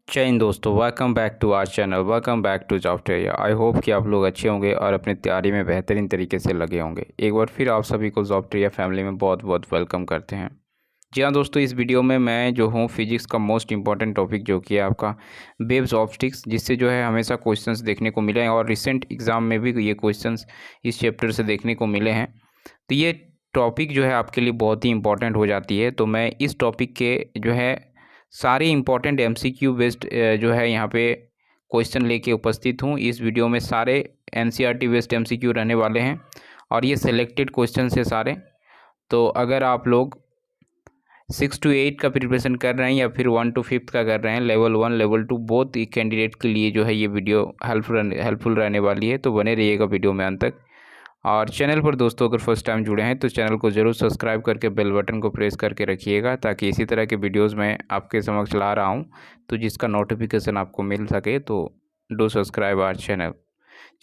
जय हिंद दोस्तों, welcome back to our channel. Welcome back to job trader. I hope कि आप लोग अच्छे होंगे और अपनी तैयारी में बेहतरीन तरीके से लगे होंगे। एक बार फिर आप सभी को जॉब ट्रेडर फैमिली में बहुत बहुत वेलकम करते हैं। जी हाँ दोस्तों, इस वीडियो में मैं जो हूँ फिजिक्स का मोस्ट इंपॉर्टेंट टॉपिक जो कि है आपका वेव्स ऑप्टिक्स, जिससे जो है हमेशा क्वेश्चंस देखने को मिले हैं और रिसेंट एग्ज़ाम में भी ये क्वेश्चंस इस चैप्टर से देखने को मिले हैं। तो ये टॉपिक जो है आपके लिए बहुत ही इंपॉर्टेंट हो जाती है। तो मैं इस टॉपिक के जो है सारे इंपॉर्टेंट एमसीक्यू बेस्ड जो है यहाँ पे क्वेश्चन लेके उपस्थित हूँ। इस वीडियो में सारे एनसीईआरटी बेस्ड एमसीक्यू रहने वाले हैं और ये सिलेक्टेड क्वेश्चन है सारे। तो अगर आप लोग 6 to 8 का प्रिपरेशन कर रहे हैं या फिर 1 to 5 का कर रहे हैं, लेवल 1 लेवल 2 बोथ कैंडिडेट के लिए जो है ये वीडियो हेल्पफुल रहने वाली है। तो बने रहिएगा वीडियो में अंत तक। और चैनल पर दोस्तों अगर फर्स्ट टाइम जुड़े हैं तो चैनल को ज़रूर सब्सक्राइब करके बेल बटन को प्रेस करके रखिएगा, ताकि इसी तरह के वीडियोस मैं आपके समक्ष ला रहा हूं तो जिसका नोटिफिकेशन आपको मिल सके। तो डू सब्सक्राइब आवर चैनल।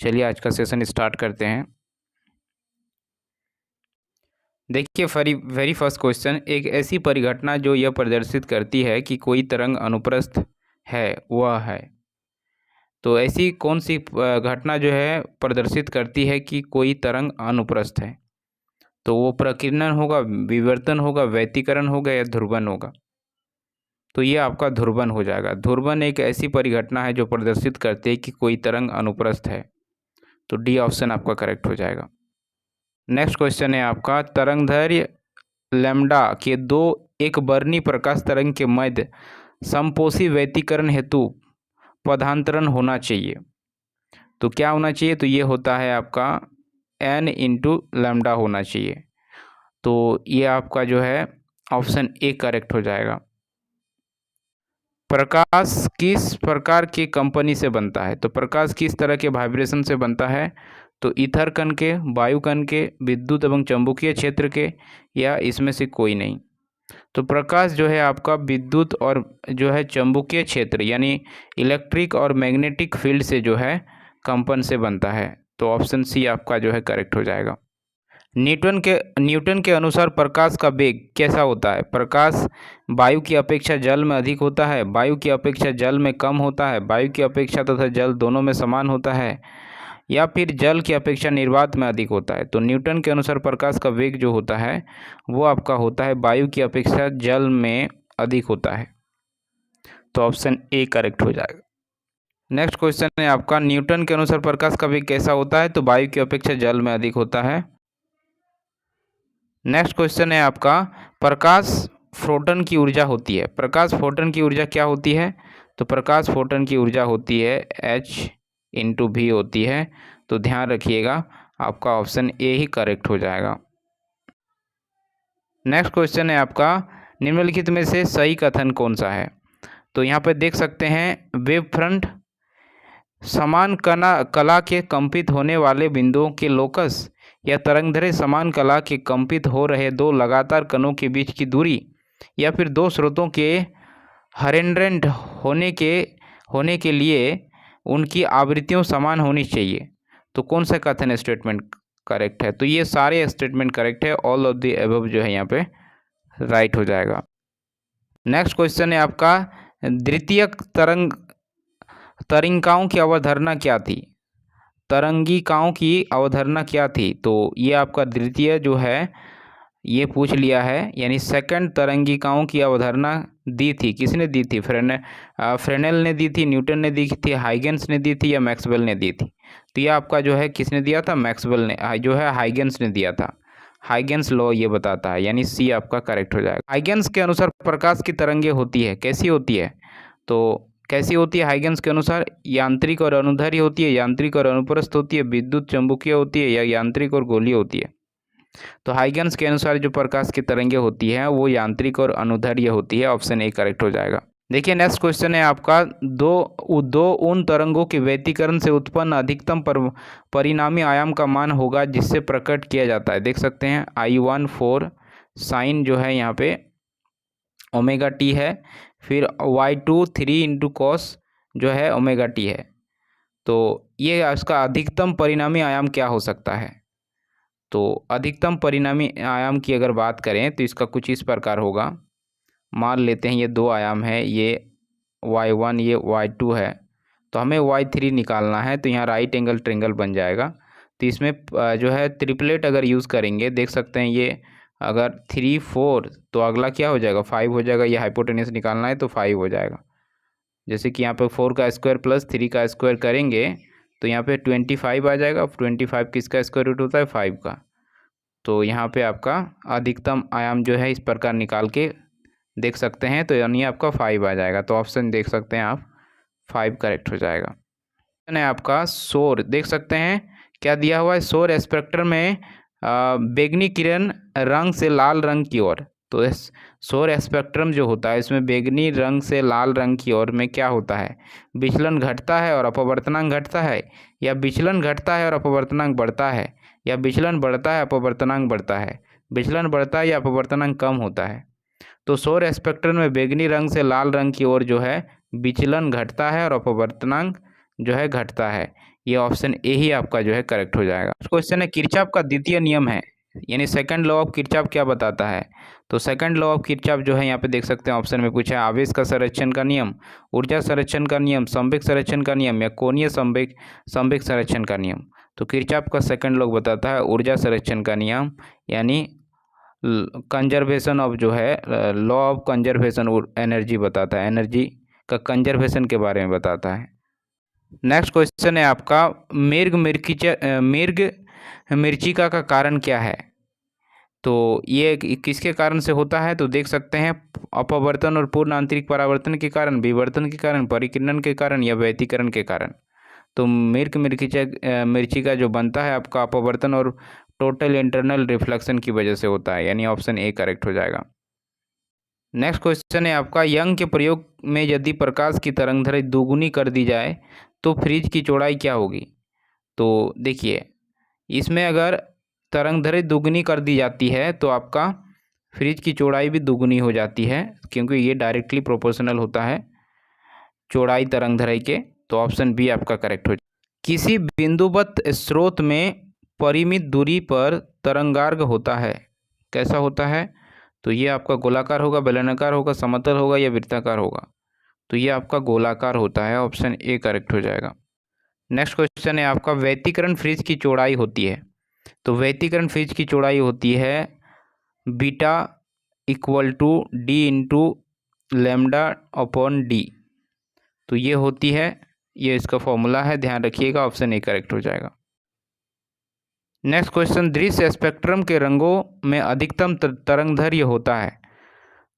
चलिए आज का सेशन स्टार्ट करते हैं। देखिए वेरी फर्स्ट क्वेश्चन, एक ऐसी परिघटना जो यह प्रदर्शित करती है कि कोई तरंग अनुप्रस्थ है वह है। तो ऐसी कौन सी घटना जो है प्रदर्शित करती है कि कोई तरंग अनुप्रस्थ है? तो वो प्रकीर्णन होगा, विवर्तन होगा, व्यतिकरण होगा या ध्रुवन होगा? तो ये आपका ध्रुवन हो जाएगा। ध्रुवन एक ऐसी परिघटना है जो प्रदर्शित करती है कि कोई तरंग अनुप्रस्थ है। तो डी ऑप्शन आपका करेक्ट हो जाएगा। नेक्स्ट क्वेश्चन है आपका, तरंगदैर्घ्य लैम्डा के दो एक वर्णी प्रकाश तरंग के मध्य समपोषी व्यतिकरण हेतु पदांतरण होना चाहिए। तो क्या होना चाहिए? तो ये होता है आपका n इंटू लैम्डा होना चाहिए। तो ये आपका जो है ऑप्शन ए करेक्ट हो जाएगा। प्रकाश किस प्रकार की कंपनी से बनता है? तो प्रकाश किस तरह के वाइब्रेशन से बनता है? तो ईथर कण के, वायु कण के, विद्युत एवं चुंबकीय क्षेत्र के, या इसमें से कोई नहीं? तो प्रकाश जो है आपका विद्युत और जो है चुंबकीय क्षेत्र यानी इलेक्ट्रिक और मैग्नेटिक फील्ड से जो है कंपन से बनता है। तो ऑप्शन सी आपका जो है करेक्ट हो जाएगा। न्यूटन के अनुसार प्रकाश का वेग कैसा होता है? प्रकाश वायु की अपेक्षा जल में अधिक होता है, वायु की अपेक्षा जल में कम होता है, वायु की अपेक्षा तथा जल दोनों में समान होता है, या फिर जल की अपेक्षा निर्वात में अधिक होता है? तो न्यूटन के अनुसार प्रकाश का वेग जो होता है वो आपका होता है वायु की अपेक्षा जल में अधिक होता है। तो ऑप्शन ए करेक्ट हो जाएगा। नेक्स्ट क्वेश्चन है आपका, न्यूटन के अनुसार प्रकाश का वेग कैसा होता है? तो वायु की अपेक्षा जल में अधिक होता है। नेक्स्ट क्वेश्चन है आपका, प्रकाश फोटन की ऊर्जा होती है। प्रकाश फोटन की ऊर्जा क्या होती है? तो प्रकाश फोटन की ऊर्जा होती है H/V होती है। तो ध्यान रखिएगा, आपका ऑप्शन ए ही करेक्ट हो जाएगा। नेक्स्ट क्वेश्चन है आपका, निम्नलिखित में से सही कथन कौन सा है? तो यहाँ पे देख सकते हैं, वेव फ्रंट समान कला के कंपित होने वाले बिंदुओं के लोकस या तरंगदैर्घ्य समान कला के कंपित हो रहे दो लगातार कणों के बीच की दूरी, या फिर दो स्रोतों के हरेंड्रेंट होने के लिए उनकी आवृत्तियों समान होनी चाहिए। तो कौन सा कथन स्टेटमेंट करेक्ट है? तो ये सारे स्टेटमेंट करेक्ट है। ऑल ऑफ द अबव जो है यहाँ पे राइट हो जाएगा। नेक्स्ट क्वेश्चन है आपका, द्वितीयक तरंगिकाओं की अवधारणा क्या थी? तरंगिकाओं की अवधारणा क्या थी? तो ये आपका द्वितीय जो है ये पूछ लिया है, यानी सेकंड तरंगिकाओं की अवधारणा दी थी। किसने दी थी? फ्रेनेल ने दी थी, न्यूटन ने दी थी, हाइगेंस ने दी थी, या मैक्सवेल ने दी थी? तो ये आपका जो है किसने दिया था? मैक्सवेल ने जो है हाइगेंस ने दिया था। हाइगेंस लॉ ये बताता है, यानी सी आपका करेक्ट हो जाएगा। हाइगेंस के अनुसार प्रकाश की तरंगे होती है, कैसी होती है? तो कैसी होती है हाइगेंस के अनुसार? यांत्रिक और अनुदैर्घ्य होती है, यांत्रिक और अनुप्रस्थ होती है, विद्युत चुंबकीय होती है, या यांत्रिक और गोलीय होती है? तो हाइगेंस के अनुसार जो प्रकाश की तरंगे होती हैं वो यांत्रिक और अनुदैर्घ्य होती है। ऑप्शन ए करेक्ट हो जाएगा। देखिए नेक्स्ट क्वेश्चन है आपका, दो उन तरंगों के व्यतिकरण से उत्पन्न अधिकतम परिणामी आयाम का मान होगा जिससे प्रकट किया जाता है। देख सकते हैं I14 साइन जो है यहाँ पे ओमेगा टी है, फिर Y2 3 इंटू कॉस जो है ओमेगा टी है। तो ये इसका अधिकतम परिणामी आयाम क्या हो सकता है? तो अधिकतम परिणामी आयाम की अगर बात करें तो इसका कुछ इस प्रकार होगा। मान लेते हैं ये दो आयाम है, ये y1, ये y2 है, तो हमें y3 निकालना है। तो यहाँ राइट एंगल ट्रायंगल बन जाएगा। तो इसमें जो है ट्रिपलेट अगर यूज़ करेंगे, देख सकते हैं ये अगर 3 4 तो अगला क्या हो जाएगा, 5 हो जाएगा। ये हाइपोटेन्यूज निकालना है तो 5 हो जाएगा। जैसे कि यहाँ पे 4 का स्क्वायर प्लस 3 का स्क्वायर करेंगे तो यहाँ पे 25 आ जाएगा। 25 किसका स्क्वायर रूट होता है, 5 का। तो यहाँ पे आपका अधिकतम आयाम जो है इस प्रकार निकाल के देख सकते हैं, तो यानी आपका 5 आ जाएगा। तो ऑप्शन देख सकते हैं आप 5 करेक्ट हो जाएगा। है आपका सौर, देख सकते हैं क्या दिया हुआ है, सौर स्पेक्ट्रम में बैंगनी किरण रंग से लाल रंग की ओर। तो इस सौर स्पेक्ट्रम जो होता है इसमें बैंगनी रंग से लाल रंग की ओर में क्या होता है, विचलन घटता है और अपवर्तनांक घटता है, या विचलन घटता है और अपवर्तनांक बढ़ता है, या विचलन बढ़ता है अपवर्तनांक बढ़ता है, विचलन बढ़ता है या अपवर्तनांक कम होता है। तो सौर स्पेक्ट्रम में बैंगनी रंग से लाल रंग की ओर जो है विचलन घटता है और अपवर्तनांक जो है घटता है। ये ऑप्शन ए ही आपका जो है करेक्ट हो जाएगा। क्वेश्चन है किरचॉफ का द्वितीय नियम है, यानी सेकंड लॉ ऑफ किरचॉफ क्या बताता है। तो सेकंड लॉ ऑफ किरचॉफ जो है यहाँ पे देख सकते हैं ऑप्शन में पूछा है, आवेश का संरक्षण का नियम, ऊर्जा संरक्षण का नियम, संवेग संरक्षण का नियम, या कोणीय संवेग संरक्षण का नियम। तो किरचॉफ का सेकंड लॉ बताता है ऊर्जा संरक्षण का नियम, यानी कंजर्वेशन ऑफ जो है लॉ ऑफ कंजर्वेशन एनर्जी बताता है, एनर्जी का कंजर्वेशन के बारे में बताता है। नेक्स्ट क्वेश्चन है आपका मृग मृर्चिका का कारण क्या है। तो ये किसके कारण से होता है, तो देख सकते हैं अपवर्तन और पूर्ण आंतरिक परावर्तन के कारण, विवर्तन के कारण, परिकिरण के कारण, या व्यतिकरण के कारण। तो मृर्चिका जो बनता है आपका अपवर्तन और टोटल इंटरनल रिफ्लेक्शन की वजह से होता है, यानी ऑप्शन ए करेक्ट हो जाएगा। नेक्स्ट क्वेश्चन है आपका यंग के प्रयोग में यदि प्रकाश की तरंगदैर्घ्य दोगुनी कर दी जाए तो फ्रिज की चौड़ाई क्या होगी। तो देखिए इसमें अगर तरंगदैर्घ्य दोगुनी कर दी जाती है तो आपका फ्रिज की चौड़ाई भी दोगुनी हो जाती है, क्योंकि ये डायरेक्टली प्रोपोर्शनल होता है चौड़ाई तरंगदैर्घ्य के। तो ऑप्शन बी आपका करेक्ट हो जाएगा। किसी बिंदुवत स्रोत में परिमित दूरी पर तरंगार्घ होता है, कैसा होता है, तो ये आपका गोलाकार होगा, बेलनाकार होगा, समतल होगा, या वृत्ताकार होगा। तो ये आपका गोलाकार होता है, ऑप्शन ए करेक्ट हो जाएगा। नेक्स्ट क्वेश्चन है आपका व्यतिकरण फ्रिज की चौड़ाई होती है। तो व्यतिकरण फ्रिज की चौड़ाई होती है beta equal to D into lambda upon D. तो ये होती है, ये इसका फॉर्मूला है, ध्यान रखिएगा, ऑप्शन ए करेक्ट हो जाएगा। नेक्स्ट क्वेश्चन दृश्य स्पेक्ट्रम के रंगों में अधिकतम तरंगदैर्घ्य होता है।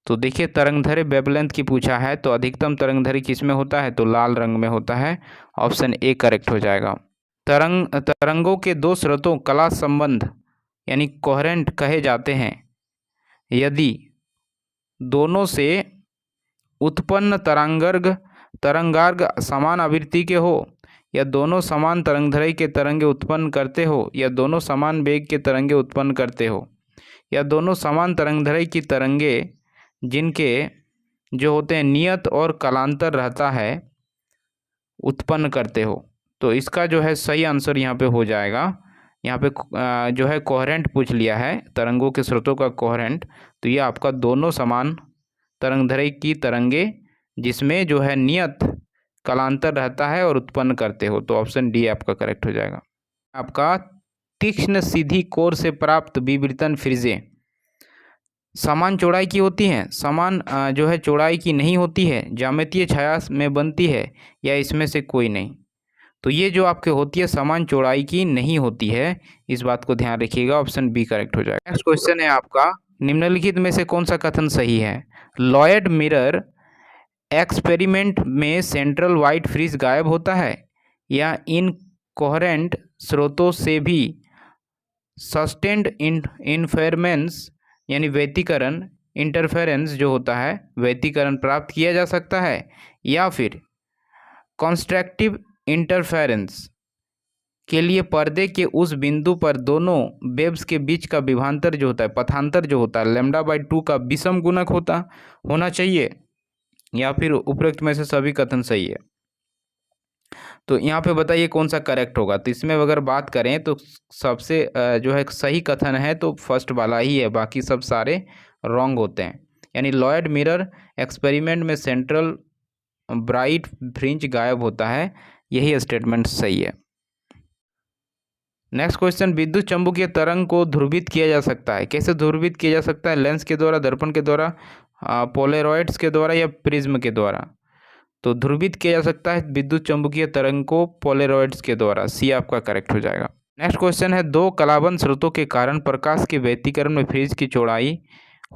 तो देखिए तरंगदैर्घ्य वेवलेंथ की पूछा है, तो अधिकतम तरंगदैर्घ्य किस में होता है, तो लाल रंग में होता है, ऑप्शन ए करेक्ट हो जाएगा। तरंगों के दो स्रोतों कला संबंध यानी कोहेरेंट कहे जाते हैं यदि दोनों से उत्पन्न तरंगार्घ समान आवृत्ति के हो, या दोनों समान तरंगदैर्घ्य के तरंगे उत्पन्न करते हो, या दोनों समान वेग के तरंगे उत्पन्न करते हो, या दोनों समान तरंगदैर्घ्य की तरंगे जिनके जो होते हैं नियत और कालांतर रहता है उत्पन्न करते हो। तो इसका जो है सही आंसर यहाँ पे हो जाएगा। यहाँ पे जो है कोहेरेंट पूछ लिया है, तरंगों के स्रोतों का कोहेरेंट। तो ये आपका दोनों समान तरंगदैर्घ्य की तरंगे जिसमें जो है नियत कालांतर रहता है और उत्पन्न करते हो। तो ऑप्शन डी आपका करेक्ट हो जाएगा। आपका तीक्ष्ण सीधी कोर से प्राप्त विवर्तन फ्रिजें समान चौड़ाई की होती हैं, समान जो है चौड़ाई की नहीं होती है, ज्यामितीय छाया में बनती है, या इसमें से कोई नहीं। तो ये जो आपके होती है समान चौड़ाई की नहीं होती है, इस बात को ध्यान रखिएगा, ऑप्शन बी करेक्ट हो जाएगा। नेक्स्ट क्वेश्चन है आपका निम्नलिखित में से कौन सा कथन सही है। लॉयड मिरर एक्सपेरिमेंट में सेंट्रल वाइट फ्रिज गायब होता है, या इनकोहेरेंट स्रोतों से भी सस्टेन्ड इन्फेरमेंस यानी व्यतिकरण इंटरफेरेंस जो होता है व्यतिकरण प्राप्त किया जा सकता है, या फिर कॉन्स्ट्रक्टिव इंटरफेरेंस के लिए पर्दे के उस बिंदु पर दोनों वेव्स के बीच का विभवांतर जो होता है, पथांतर जो होता है λ/2 का विषम गुणक होना चाहिए, या फिर उपरोक्त में से सभी कथन सही है। तो यहाँ पे बताइए कौन सा करेक्ट होगा। तो इसमें अगर बात करें तो सबसे जो है सही कथन है तो फर्स्ट वाला ही है, बाकी सब सारे रॉन्ग होते हैं। यानी लॉयड मिरर एक्सपेरिमेंट में सेंट्रल ब्राइट फ्रिंज गायब होता है। यही स्टेटमेंट सही है। नेक्स्ट क्वेश्चन, विद्युत चुम्बकीय तरंग को ध्रुवित किया जा सकता है। कैसे ध्रुवित किया जा सकता है? लेंस के द्वारा, दर्पण के द्वारा, पोलराइड्स के द्वारा या प्रिज्म के द्वारा? तो ध्रुवित किया जा सकता है विद्युत चुम्बकीय तरंग को पोलराइड्स के द्वारा। सी आपका करेक्ट हो जाएगा। नेक्स्ट क्वेश्चन है, दो कलाबंद स्रोतों के कारण प्रकाश के व्यतिकरण में फ्रिंज की चौड़ाई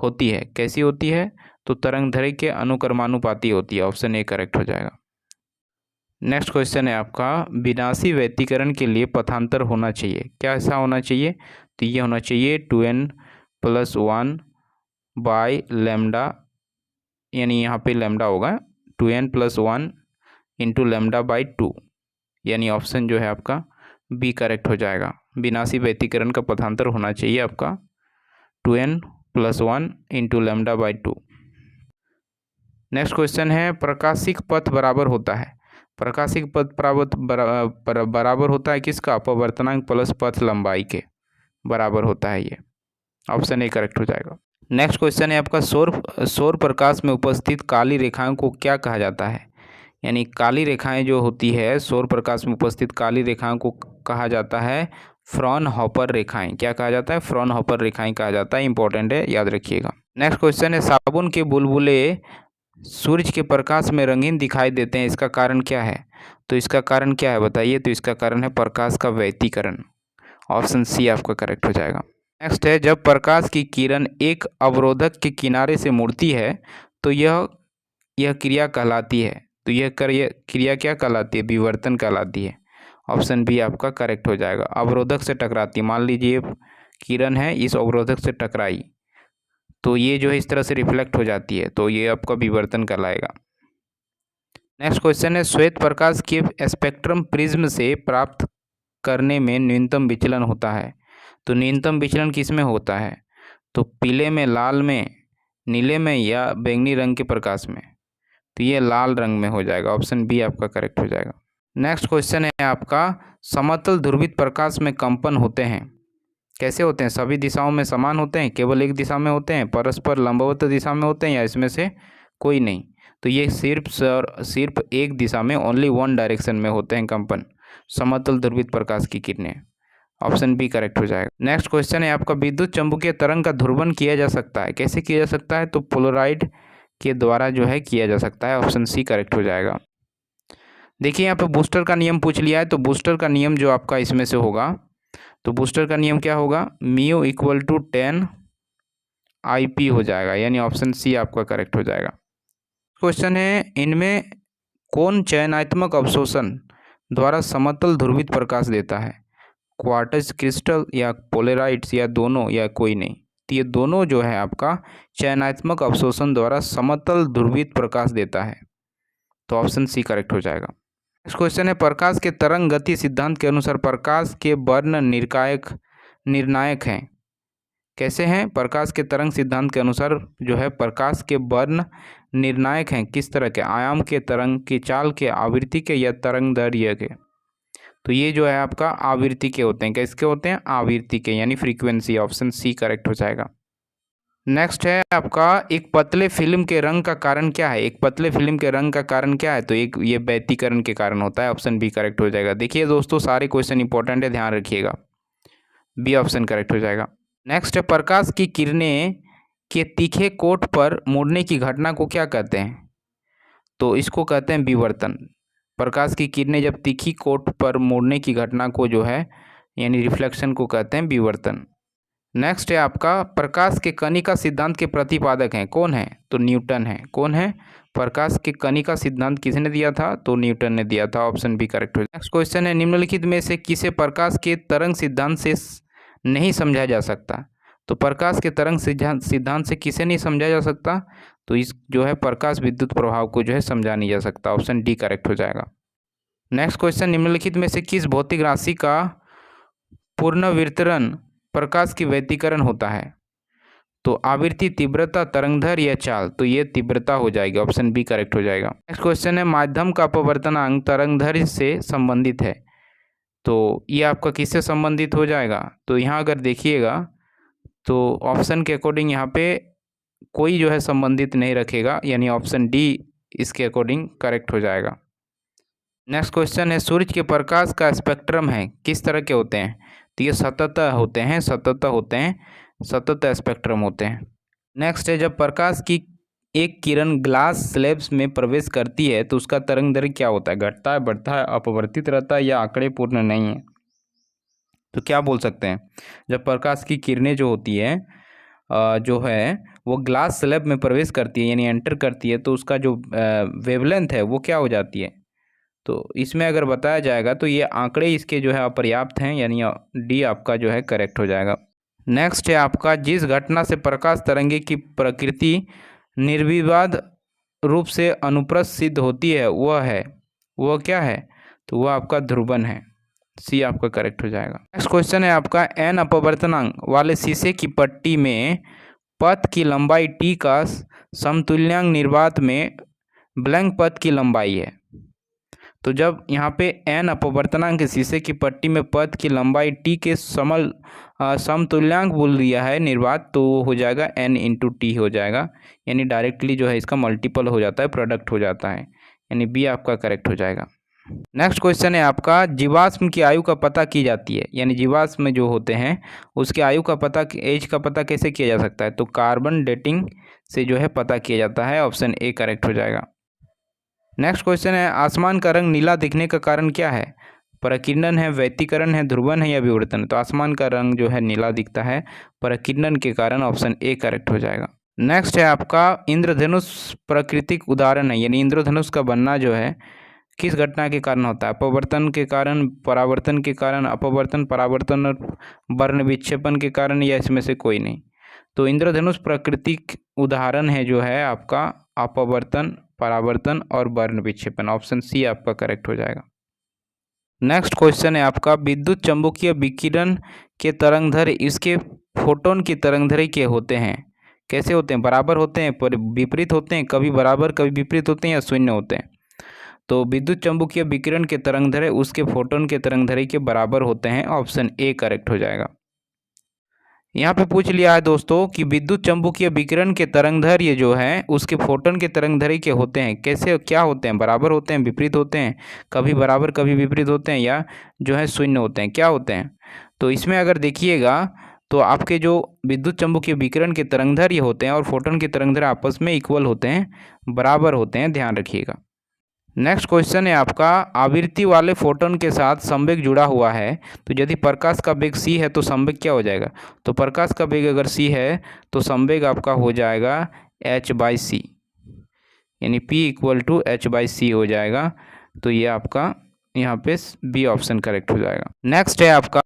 होती है। कैसी होती है? तो तरंगदैर्घ्य के अनुक्रमानुपाती होती है। ऑप्शन ए करेक्ट हो जाएगा। नेक्स्ट क्वेश्चन है आपका, विनाशी व्यतिकरण के लिए पथांतर होना चाहिए। क्या ऐसा होना चाहिए? तो ये होना चाहिए 2n+1 बाय लैम्डा, यानी यहाँ पे लैम्डा होगा 2n+1 इंटू लैम्डा बाई 2, यानी ऑप्शन जो है आपका बी करेक्ट हो जाएगा। विनाशी व्यतिकरण का पथांतर होना चाहिए आपका 2n+1 into lambda by 2। Next question है, प्रकाशिक पथ बराबर होता है। प्रकाशिक पथ बराबर होता है किसका? अपवर्तनांक प्लस पथ लंबाई के बराबर होता है ये। ऑप्शन ए करेक्ट हो जाएगा। नेक्स्ट क्वेश्चन है आपका, सौर प्रकाश में उपस्थित काली रेखाओं को क्या कहा जाता है? यानी काली रेखाएं जो होती है, सौर प्रकाश में उपस्थित काली रेखाओं को कहा जाता है फ्रॉनहोफर रेखाएं। क्या कहा जाता है? फ्रॉनहोफर रेखाएं कहा जाता है। इंपॉर्टेंट है, याद रखिएगा। नेक्स्ट क्वेश्चन है, साबुन के बुलबुले सूरज के प्रकाश में रंगीन दिखाई देते हैं, इसका कारण क्या है? तो इसका कारण क्या है बताइए? तो इसका कारण है प्रकाश का व्यतिकरण। ऑप्शन सी आपका करेक्ट हो जाएगा। नेक्स्ट है, जब प्रकाश की किरण एक अवरोधक के किनारे से मुड़ती है तो यह क्रिया कहलाती है। तो यह क्रिया क्या कहलाती है? विवर्तन कहलाती है। ऑप्शन बी आपका करेक्ट हो जाएगा। अवरोधक से टकराती, मान लीजिए किरण है इस अवरोधक से टकराई तो ये जो है इस तरह से रिफ्लेक्ट हो जाती है, तो ये आपका विवर्तन कहलाएगा। नेक्स्ट क्वेश्चन है, श्वेत प्रकाश के स्पेक्ट्रम प्रिज्म से प्राप्त करने में न्यूनतम विचलन होता है। तो न्यूनतम विचलन किस में होता है? तो पीले में, लाल में, नीले में या बैंगनी रंग के प्रकाश में? तो ये लाल रंग में हो जाएगा। ऑप्शन बी आपका करेक्ट हो जाएगा। नेक्स्ट क्वेश्चन है आपका, समतल ध्रुवित प्रकाश में कंपन होते हैं। कैसे होते हैं? सभी दिशाओं में समान होते हैं, केवल एक दिशा में होते हैं, परस्पर लंबवत दिशा में होते हैं, या इसमें से कोई नहीं? तो ये सिर्फ एक दिशा में, ओनली वन डायरेक्शन में होते हैं कंपन, समतल ध्रुवित प्रकाश की किरणें। ऑप्शन बी करेक्ट हो जाएगा। नेक्स्ट क्वेश्चन है आपका, विद्युत चुम्बकीय तरंग का ध्रुवण किया जा सकता है। कैसे किया जा सकता है? तो पोलराइड के द्वारा जो है किया जा सकता है। ऑप्शन सी करेक्ट हो जाएगा। देखिए यहाँ पे बूस्टर का नियम पूछ लिया है, तो बूस्टर का नियम जो आपका इसमें से होगा, तो बूस्टर का नियम क्या होगा? म्यू इक्वल टू 10 IP हो जाएगा, यानी ऑप्शन सी आपका करेक्ट हो जाएगा। क्वेश्चन है, इनमें कौन चयनात्मक अवशोषण द्वारा समतल ध्रुवित प्रकाश देता है? क्वार्ट्ज क्रिस्टल या पोलराइड्स या दोनों या कोई नहीं? तो ये दोनों जो है आपका चयनात्मक अवशोषण द्वारा समतल ध्रुवित प्रकाश देता है। तो ऑप्शन सी करेक्ट हो जाएगा। नेक्स्ट क्वेश्चन है, प्रकाश के तरंग गति सिद्धांत के अनुसार प्रकाश के वर्ण निर्णायक हैं। कैसे हैं? प्रकाश के तरंग सिद्धांत के अनुसार जो है प्रकाश के वर्ण निर्णायक हैं। किस तरह के? आयाम के, तरंग की चाल के, आवृत्ति के या तरंगदैर्घ्य के? तो ये जो है आपका आवृत्ति के होते हैं। किसके होते हैं? आवृत्ति के, यानी फ्रीक्वेंसी। ऑप्शन सी करेक्ट हो जाएगा। नेक्स्ट है आपका, एक पतले फिल्म के रंग का कारण क्या है? एक पतले फिल्म के रंग का कारण क्या है? तो एक ये व्यतिकरण के कारण होता है। ऑप्शन बी करेक्ट हो जाएगा। देखिए दोस्तों, सारे क्वेश्चन इंपॉर्टेंट है, ध्यान रखिएगा। बी ऑप्शन करेक्ट हो जाएगा। नेक्स्ट है, प्रकाश की किरणें के तीखे कोट पर मुड़ने की घटना को क्या कहते हैं? तो इसको कहते हैं विवर्तन। प्रकाश की किरणें जब तीखी कोट पर मुड़ने की घटना को जो है, यानी रिफ्लेक्शन को कहते हैं विवर्तन। नेक्स्ट है आपका, प्रकाश के कणिका सिद्धांत के प्रतिपादक हैं। कौन है? तो न्यूटन है। कौन है? प्रकाश के कणिका सिद्धांत किसने दिया था? तो न्यूटन ने दिया था। ऑप्शन बी करेक्ट हो जाएगा। नेक्स्ट क्वेश्चन है, निम्नलिखित में से किसे प्रकाश के तरंग सिद्धांत से नहीं समझा जा सकता? तो प्रकाश के तरंग सिद्धांत से किसे नहीं समझा जा सकता? तो इस जो है प्रकाश विद्युत प्रभाव को जो है समझा नहीं जा सकता। ऑप्शन डी करेक्ट हो जाएगा। नेक्स्ट क्वेश्चन, निम्नलिखित में से किस भौतिक राशि का पुनर्वितरण प्रकाश की व्यतिकरण होता है? तो आवृत्ति, तीव्रता, तरंगदैर्घ्य या चाल? तो ये तीव्रता हो जाएगी। ऑप्शन बी करेक्ट हो जाएगा। नेक्स्ट क्वेश्चन है, माध्यम का अपवर्तनांक तरंगदैर्घ्य से संबंधित है। तो ये आपका किससे संबंधित हो जाएगा? तो यहाँ अगर देखिएगा तो ऑप्शन के अकॉर्डिंग यहाँ पे कोई जो है संबंधित नहीं रखेगा, यानी ऑप्शन डी इसके अकॉर्डिंग करेक्ट हो जाएगा। नेक्स्ट क्वेश्चन है, सूर्य के प्रकाश का स्पेक्ट्रम है किस तरह के होते हैं? तो ये सतत होते हैं, सतत स्पेक्ट्रम होते हैं। नेक्स्ट है, जब प्रकाश की एक किरण ग्लास स्लैब्स में प्रवेश करती है तो उसका तरंगदैर्घ्य क्या होता है? घटता है, बढ़ता है, अपवर्तित रहता है या आंकड़े पूर्ण नहीं है? तो क्या बोल सकते हैं, जब प्रकाश की किरणें जो होती है जो है वो ग्लास स्लैब में प्रवेश करती है यानी एंटर करती है तो उसका जो वेवलेंथ है वो क्या हो जाती है? तो इसमें अगर बताया जाएगा तो ये आंकड़े इसके जो है अपर्याप्त हैं, यानी डी आपका जो है करेक्ट हो जाएगा। नेक्स्ट है आपका, जिस घटना से प्रकाश तरंगे की प्रकृति निर्विवाद रूप से अनुप्रस्थ सिद्ध होती है वह क्या है? तो वह आपका ध्रुवन है, सी आपका करेक्ट हो जाएगा। नेक्स्ट क्वेश्चन है आपका, एन अपवर्तनांक वाले शीशे की पट्टी में पथ की लंबाई टी का समतुल्यांक निर्वात में ब्लैंक पथ की लंबाई है। तो जब यहाँ पे एन अपवर्तनांक शीशे की पट्टी में पथ की लंबाई टी के समतुल्यांक बोल दिया है निर्वात, तो हो जाएगा एन इंटू टी हो जाएगा, यानी डायरेक्टली जो है इसका मल्टीपल हो जाता है, प्रोडक्ट हो जाता है, यानी बी आपका करेक्ट हो जाएगा। नेक्स्ट क्वेश्चन है आपका, जीवाश्म की आयु का पता की जाती है, यानी जीवाश्म जो होते हैं उसके आयु का पता, एज का पता कैसे किया जा सकता है? तो कार्बन डेटिंग से जो है पता किया जाता है, ऑप्शन ए करेक्ट हो जाएगा। नेक्स्ट क्वेश्चन है, आसमान का रंग नीला दिखने का कारण क्या है? प्रकीर्णन है, व्यतिकरण है, ध्रुवन है या विवर्तन? तो आसमान का रंग जो है नीला दिखता है प्रकीर्णन के कारण, ऑप्शन ए करेक्ट हो जाएगा। नेक्स्ट है आपका, इंद्रधनुष प्राकृतिक उदाहरण है, यानी इंद्रधनुष का बनना जो है किस घटना के कारण होता है? अपवर्तन के कारण, परावर्तन के कारण, अपवर्तन, परावर्तन और वर्ण विक्षेपण के कारण, या इसमें से कोई नहीं? तो इंद्रधनुष प्राकृतिक उदाहरण है जो है आपका अपवर्तन, परावर्तन और वर्ण विक्षेपण, ऑप्शन सी आपका करेक्ट हो जाएगा। नेक्स्ट क्वेश्चन है आपका, विद्युत चुम्बकीय विकिरण के तरंगदैर्घ्य इसके फोटोन की तरंगदैर्घ्य के होते हैं, कैसे होते हैं? बराबर होते हैं, विपरीत होते हैं, कभी बराबर कभी विपरीत होते हैं या शून्य होते हैं? तो विद्युत चुम्बकीय विकिरण के तरंगदैर्घ्य उसके फोटोन के तरंगदैर्घ्य के बराबर होते हैं, ऑप्शन ए करेक्ट हो जाएगा। यहाँ पे पूछ लिया है दोस्तों कि विद्युत चुम्बकीय विकिरण के तरंगदैर्घ्य जो है उसके फोटोन के तरंगदैर्घ्य के होते हैं, कैसे क्या होते हैं? बराबर होते हैं, विपरीत होते हैं, कभी बराबर कभी विपरीत होते हैं या जो है शून्य होते हैं, क्या होते हैं? तो इसमें अगर देखिएगा तो आपके जो विद्युत चुम्बकीय विकिरण के तरंगदैर्घ्य होते हैं और फोटोन के तरंगदैर्घ्य आपस में इक्वल होते हैं, बराबर होते हैं, ध्यान रखिएगा। नेक्स्ट क्वेश्चन है आपका, आवृत्ति वाले फोटोन के साथ संवेग जुड़ा हुआ है, तो यदि प्रकाश का वेग c है तो संवेग क्या हो जाएगा? तो प्रकाश का वेग अगर c है तो संवेग आपका हो जाएगा h/c, यानी p इक्वल टू h/c हो जाएगा। तो ये आपका यहाँ पे बी ऑप्शन करेक्ट हो जाएगा। नेक्स्ट है आपका,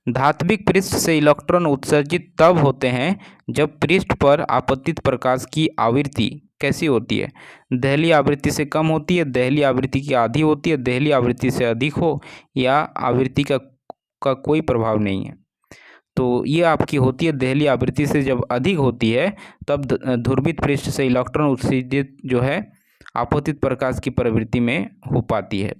धात्विक पृष्ठ से इलेक्ट्रॉन उत्सर्जित तब होते हैं जब पृष्ठ पर आपतित प्रकाश की आवृत्ति कैसी होती है? दहली आवृत्ति से कम होती है, दहली आवृत्ति की आधी होती है, दहली आवृत्ति से अधिक हो, या आवृत्ति का कोई प्रभाव नहीं है? तो ये आपकी होती है दहली आवृत्ति से जब अधिक होती है तब ध्रुवित पृष्ठ से इलेक्ट्रॉन उत्सर्जित जो है आपतित प्रकाश की प्रवृत्ति में हो पाती है।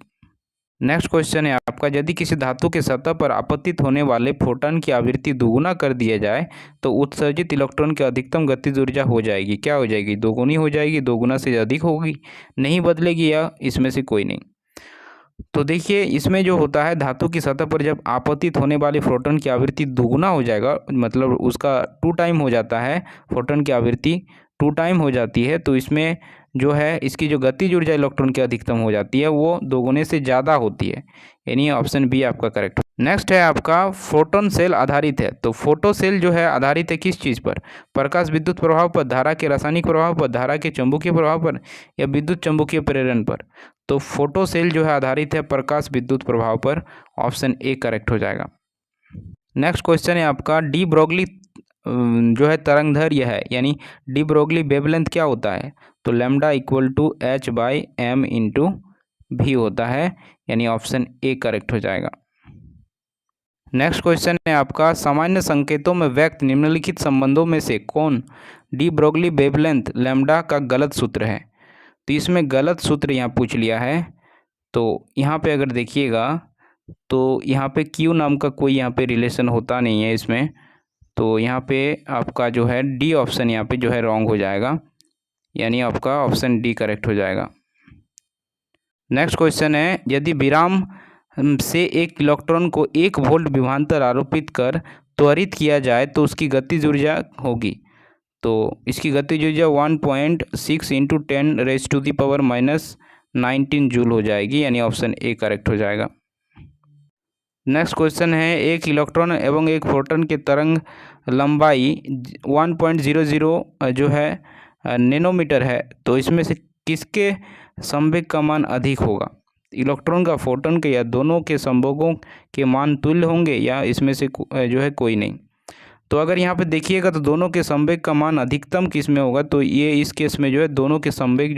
नेक्स्ट क्वेश्चन है आपका, यदि किसी धातु के सतह पर आपतित होने वाले फोटॉन की आवृत्ति दोगुना कर दिया जाए तो उत्सर्जित इलेक्ट्रॉन की अधिकतम गतिज ऊर्जा हो जाएगी, क्या हो जाएगी? दोगुनी हो जाएगी, दोगुना से अधिक होगी, नहीं बदलेगी, या इसमें से कोई नहीं? तो देखिए इसमें जो होता है, धातु की सतह पर जब आपतित होने वाले फोटॉन की आवृत्ति दोगुना हो जाएगा, मतलब उसका 2 टाइम हो जाता है, फोटॉन की आवृत्ति 2 टाइम हो जाती है, तो इसमें जो है इसकी जो गतिज ऊर्जा इलेक्ट्रॉन की अधिकतम हो जाती है वो दोगुने से ज़्यादा होती है, यानी ऑप्शन बी आपका करेक्ट। नेक्स्ट है आपका, फोटोन सेल आधारित है, तो फोटो सेल जो है आधारित है किस चीज़ पर? प्रकाश विद्युत प्रभाव पर, धारा के रासायनिक प्रभाव पर, धारा के चुंबकीय प्रभाव पर, या विद्युत चुंबकीय प्रेरण पर? तो फोटो सेल जो है आधारित है प्रकाश विद्युत प्रभाव पर, ऑप्शन ए करेक्ट हो जाएगा। नेक्स्ट क्वेश्चन है आपका, डी ब्रोगली जो है तरंगदैर्घ्य है, यानी डी ब्रोगली वेवलेंथ क्या होता है? तो lambda equal to h/m into भी होता है, यानी ऑप्शन ए करेक्ट हो जाएगा। नेक्स्ट क्वेश्चन है आपका, सामान्य संकेतों में व्यक्त निम्नलिखित संबंधों में से कौन डी ब्रोगली वेवलेंथ लैम्डा का गलत सूत्र है? तो इसमें गलत सूत्र यहाँ पूछ लिया है, तो यहाँ पे अगर देखिएगा तो यहाँ पे क्यू नाम का कोई यहाँ पे रिलेशन होता नहीं है इसमें, तो यहाँ पे आपका जो है डी ऑप्शन यहाँ पे जो है रॉन्ग हो जाएगा, यानी आपका ऑप्शन डी करेक्ट हो जाएगा। नेक्स्ट क्वेश्चन है, यदि विराम से एक इलेक्ट्रॉन को 1 वोल्ट विभवांतर आरोपित कर त्वरित किया जाए तो उसकी गतिज ऊर्जा होगी। तो इसकी गतिज ऊर्जा 1.6 इंटू 10⁻⁻19 जूल हो जाएगी, यानी ऑप्शन ए करेक्ट हो जाएगा। नेक्स्ट क्वेश्चन है, एक इलेक्ट्रॉन एवं एक प्रोटॉन के तरंग लंबाई 1.00 जो है नैनोमीटर है, तो इसमें से किसके संवेग का मान अधिक होगा? इलेक्ट्रॉन का, फोटॉन के, या दोनों के संवेगों के मान तुल्य होंगे, या इसमें से जो है कोई नहीं। तो अगर यहाँ पे देखिएगा तो दोनों के संवेग का मान अधिकतम किस में होगा, तो ये इस केस में जो है दोनों के संवेग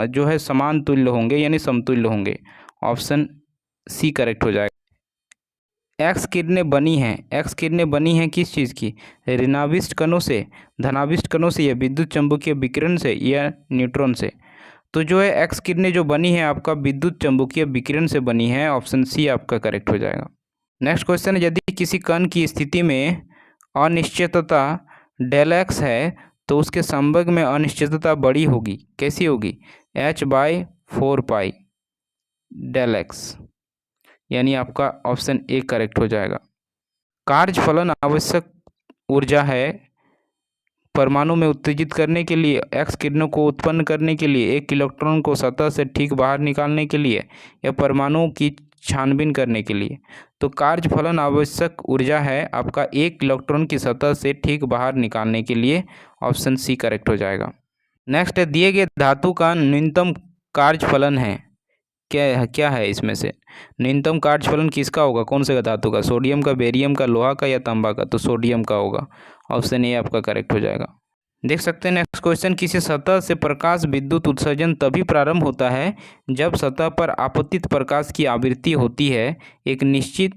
जो है समान तुल्य होंगे, यानी समतुल्य होंगे। ऑप्शन सी करेक्ट हो जाएगा। एक्स किरणें बनी हैं, एक्स किरणें बनी हैं किस चीज़ की? ऋणाविष्ट कणों से, धनाविष्ट कणों से, या विद्युत चुम्बकीय विकिरण से, या न्यूट्रॉन से? तो जो है एक्स किरणें जो बनी है आपका विद्युत चुम्बकीय विकिरण से बनी है। ऑप्शन सी आपका करेक्ट हो जाएगा। नेक्स्ट क्वेश्चन है, यदि किसी कण की स्थिति में अनिश्चितता डेल एक्स है तो उसके संवेग में अनिश्चितता बड़ी होगी, कैसी होगी? h/4 डेल एक्स, यानी आपका ऑप्शन ए करेक्ट हो जाएगा। कार्यफलन आवश्यक ऊर्जा है परमाणु में उत्तेजित करने के लिए, एक्स किरणों को उत्पन्न करने के लिए, एक इलेक्ट्रॉन को सतह से ठीक बाहर निकालने के लिए, या परमाणुओं की छानबीन करने के लिए। तो कार्यफलन आवश्यक ऊर्जा है आपका एक इलेक्ट्रॉन की सतह से ठीक बाहर निकालने के लिए। ऑप्शन सी करेक्ट हो जाएगा। नेक्स्ट है, दिए गए धातु का न्यूनतम कार्यफलन है, क्या है इसमें से? न्यूनतम कार्यफलन किसका होगा, कौन से धातु का? सोडियम का, बेरियम का, लोहा का, या तांबा का? तो सोडियम का होगा। ऑप्शन ए आपका करेक्ट हो जाएगा। देख सकते हैं नेक्स्ट क्वेश्चन, किसी सतह से प्रकाश विद्युत उत्सर्जन तभी प्रारंभ होता है जब सतह पर आपतित प्रकाश की आवृत्ति होती है एक निश्चित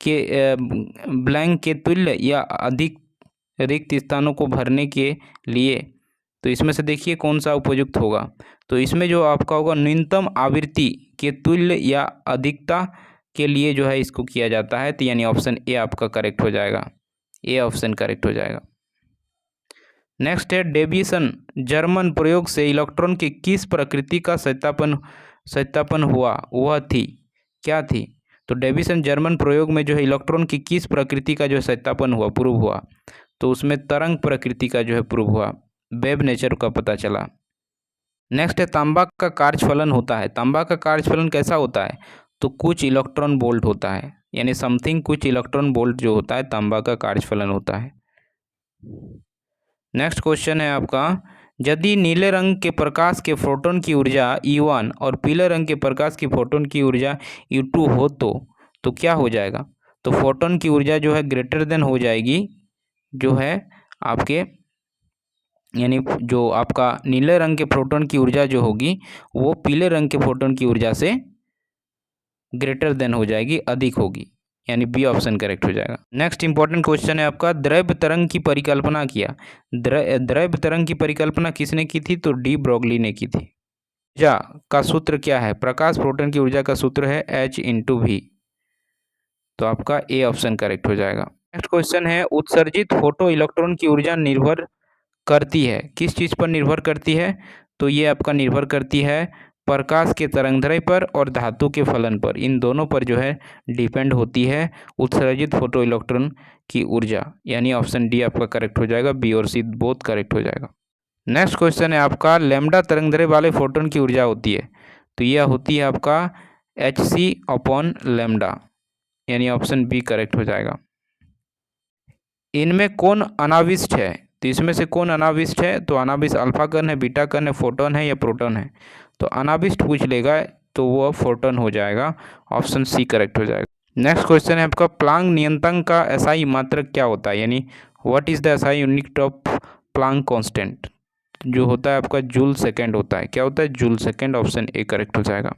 के ब्लैंक के तुल्य या अधिक रिक्त स्थानों को भरने के लिए। तो इसमें से देखिए कौन सा उपयुक्त होगा। तो इसमें जो आपका होगा न्यूनतम आवृत्ति के तुल्य या अधिकता के लिए जो है इसको किया जाता है, तो यानी ऑप्शन ए आपका करेक्ट हो जाएगा। ए ऑप्शन करेक्ट हो जाएगा। नेक्स्ट है, डेविसन जर्मन प्रयोग से इलेक्ट्रॉन की किस प्रकृति का सत्यापन हुआ, वह थी, क्या थी? तो डेविसन जर्मन प्रयोग में जो है इलेक्ट्रॉन की किस प्रकृति का जो है सत्यापन हुआ, प्रूव हुआ? तो उसमें तरंग प्रकृति का जो है प्रूव हुआ, वेव नेचर का पता चला। नेक्स्ट है, तांबा का कार्यफलन होता है, तांबा का कार्यफलन कैसा होता है? तो कुछ इलेक्ट्रॉन वोल्ट होता है, यानी समथिंग कुछ इलेक्ट्रॉन वोल्ट जो होता है तांबा का कार्यफलन होता है। नेक्स्ट क्वेश्चन है आपका, यदि नीले रंग के प्रकाश के फोटोन की ऊर्जा E1 और पीले रंग के प्रकाश की फोटोन की ऊर्जा E2 हो तो क्या हो जाएगा? तो फोटोन की ऊर्जा जो है ग्रेटर देन हो जाएगी जो है आपके, यानी जो आपका नीले रंग के प्रोटॉन की ऊर्जा जो होगी वो पीले रंग के प्रोटॉन की ऊर्जा से ग्रेटर देन हो जाएगी, अधिक होगी, यानी बी ऑप्शन करेक्ट हो जाएगा। नेक्स्ट इंपॉर्टेंट क्वेश्चन है आपका, द्रव्य तरंग की परिकल्पना किया, द्रव्य तरंग की परिकल्पना किसने की थी? तो डी ब्रोगली ने की थी। ऊर्जा का सूत्र क्या है? प्रकाश प्रोटॉन की ऊर्जा का सूत्र है H/V, तो आपका ए ऑप्शन करेक्ट हो जाएगा। नेक्स्ट क्वेश्चन है, उत्सर्जित फोटो इलेक्ट्रॉन की ऊर्जा निर्भर करती है, किस चीज़ पर निर्भर करती है? तो ये आपका निर्भर करती है प्रकाश के तरंगदैर्घ्य पर और धातु के फलन पर, इन दोनों पर जो है डिपेंड होती है उत्सर्जित फोटो इलेक्ट्रॉन की ऊर्जा, यानी ऑप्शन डी आपका करेक्ट हो जाएगा। बी और सी बोथ करेक्ट हो जाएगा। नेक्स्ट क्वेश्चन है आपका, लैम्डा तरंगदैर्घ्य वाले फोटोन की ऊर्जा होती है, तो यह होती है आपका hc/λ, यानी ऑप्शन बी करेक्ट हो जाएगा। इनमें कौन अनाविष्ट है? तो इसमें से कौन अनाविष्ट है? तो अनाविष्ट अल्फा कण है, बीटा कण है, फोटोन है, या प्रोटॉन है? तो अनाविष्ट पूछ लेगा तो वो फोटोन हो जाएगा। ऑप्शन सी करेक्ट हो जाएगा। नेक्स्ट क्वेश्चन है आपका, प्लांक नियतांक का एसआई मात्रक क्या होता है, यानी what is the SI unit of Planck constant? जो होता है आपका जूल सेकेंड होता है, क्या होता है? Joule second. Option A correct हो जाएगा।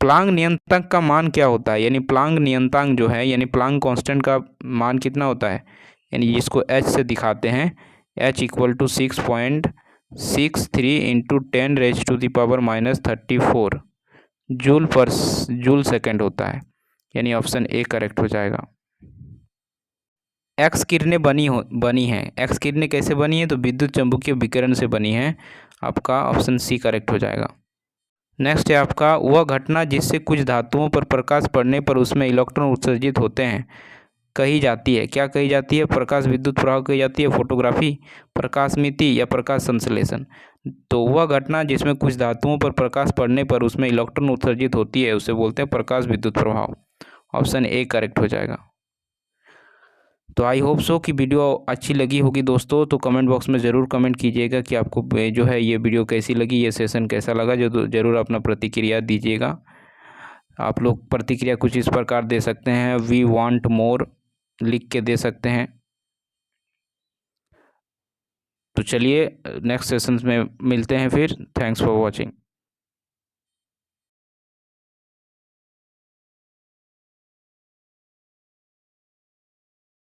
प्लांक नियतांक का मान क्या होता है, यानी प्लांक नियतांक जो है, यानी प्लांक कांस्टेंट का मान कितना होता है, यानी जिसको एच से दिखाते हैं, H = 6.63 इंटू 10⁻⁻34 जूल सेकेंड होता है, यानी ऑप्शन ए करेक्ट हो जाएगा। एक्स किरणें बनी हैं। एक्स किरणें कैसे बनी हैं? तो विद्युत चुम्बकीय विकिरण से बनी हैं। आपका ऑप्शन सी करेक्ट हो जाएगा। नेक्स्ट है आपका, वह घटना जिससे कुछ धातुओं पर प्रकाश पड़ने पर उसमें इलेक्ट्रॉन उत्सर्जित होते हैं कही जाती है। क्या कही जाती है? प्रकाश विद्युत प्रवाह कही जाती है, फोटोग्राफी, प्रकाशमिति या प्रकाश संश्लेषण। तो वह घटना जिसमें कुछ धातुओं पर प्रकाश पड़ने पर उसमें इलेक्ट्रॉन उत्सर्जित होती है उसे बोलते हैं प्रकाश विद्युत प्रभाव। ऑप्शन ए करेक्ट हो जाएगा। तो आई होप सो कि वीडियो अच्छी लगी होगी दोस्तों। तो कमेंट बॉक्स में ज़रूर कमेंट कीजिएगा कि आपको जो है ये वीडियो कैसी लगी, ये सेशन कैसा लगा, जो ज़रूर अपना प्रतिक्रिया दीजिएगा। आप लोग प्रतिक्रिया कुछ इस प्रकार दे सकते हैं, वी वांट मोर लिख के दे सकते हैं। तो चलिए नेक्स्ट सेशंस में मिलते हैं फिर। Thanks for watching.